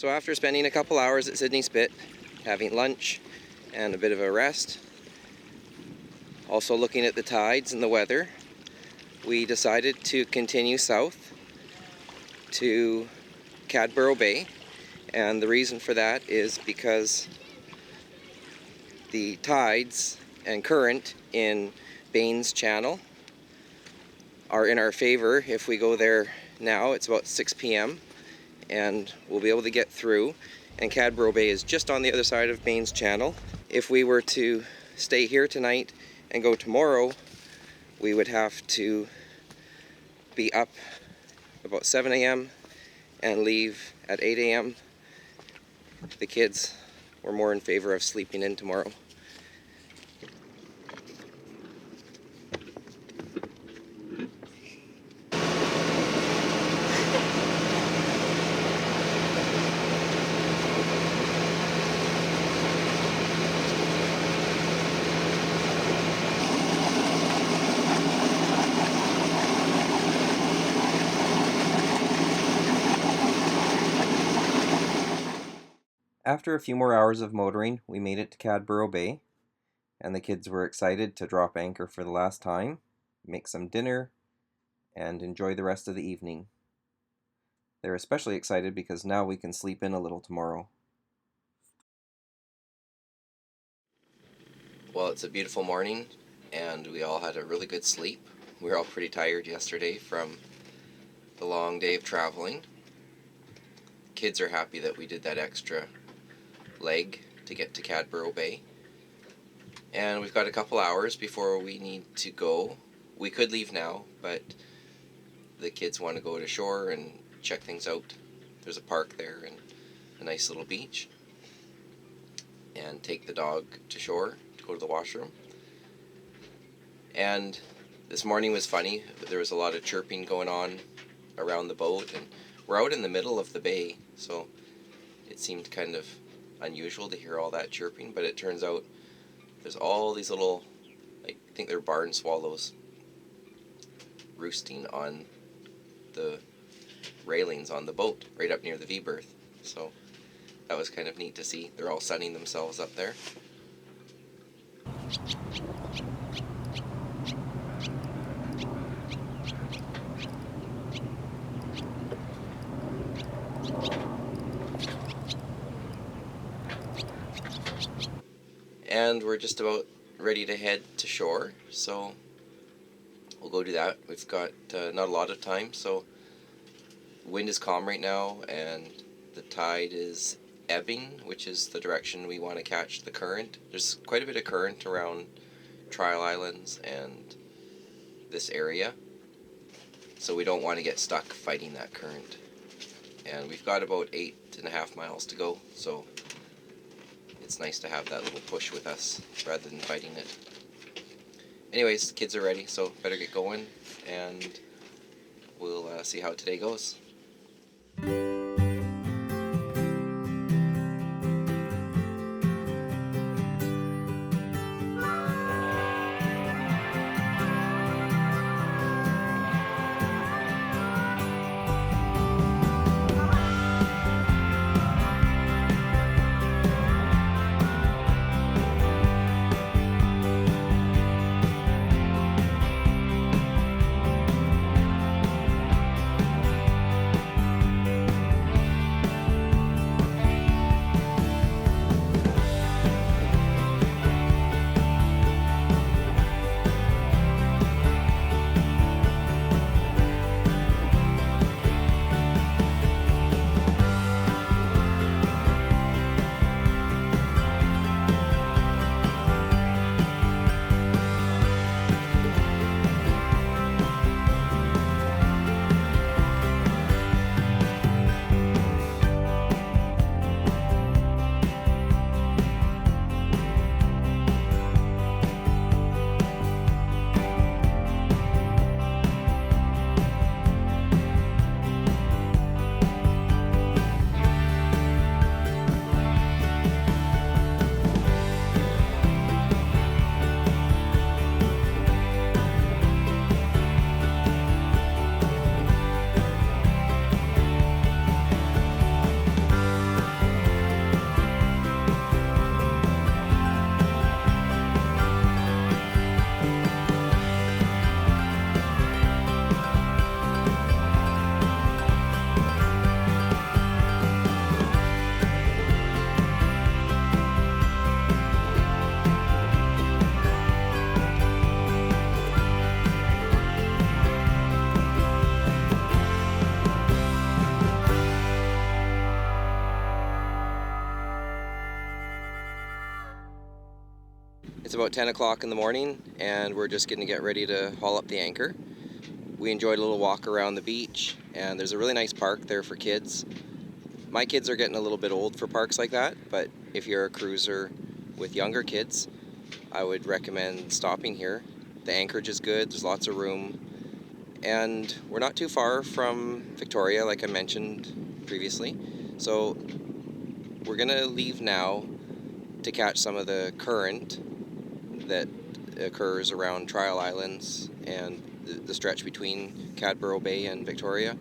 So after spending a couple hours at Sydney Spit, having lunch and a bit of a rest, also looking at the tides and the weather, we decided to continue south to Cadborough Bay. And the reason for that is because the tides and current in Baines Channel are in our favor. If we go there now, it's about 6 p.m. and we'll be able to get through. And Cadborough Bay is just on the other side of Baines Channel. If we were to stay here tonight and go tomorrow, we would have to be up about 7 a.m. and leave at 8 a.m. The kids were more in favor of sleeping in tomorrow. After a few more hours of motoring, we made it to Cadborough Bay, and the kids were excited to drop anchor for the last time, make some dinner, and enjoy the rest of the evening. They're especially excited because now we can sleep in a little tomorrow. Well, it's a beautiful morning, and we all had a really good sleep. We were all pretty tired yesterday from the long day of traveling. Kids are happy that we did that extra leg to get to Cadborough Bay. And we've got a couple hours before we need to go. We could leave now, but the kids want to go to shore and check things out. There's a park there and a nice little beach. And take the dog to shore to go to the washroom. And this morning was funny. There was a lot of chirping going on around the boat, and we're out in the middle of the bay, so it seemed kind of unusual to hear all that chirping, but it turns out there's all these little, I think they're barn swallows, roosting on the railings on the boat right up near the V-berth. So that was kind of neat to see. They're all sunning themselves up there. And we're just about ready to head to shore, so we'll go do that. We've got not a lot of time, so wind is calm right now, and the tide is ebbing, which is the direction we want to catch the current. There's quite a bit of current around Trial Islands and this area, so we don't want to get stuck fighting that current. And we've got about 8.5 miles to go, so it's nice to have that little push with us rather than fighting it. Anyways, the kids are ready, so better get going, and we'll see how today goes. It's about 10 o'clock in the morning, and we're just going to get ready to haul up the anchor. We enjoyed a little walk around the beach, and there's a really nice park there for kids. My kids are getting a little bit old for parks like that, but if you're a cruiser with younger kids, I would recommend stopping here. The anchorage is good, there's lots of room, and we're not too far from Victoria, like I mentioned previously. So we're gonna leave now to catch some of the current that occurs around Trial Islands and the stretch between Cadborough Bay and Victoria.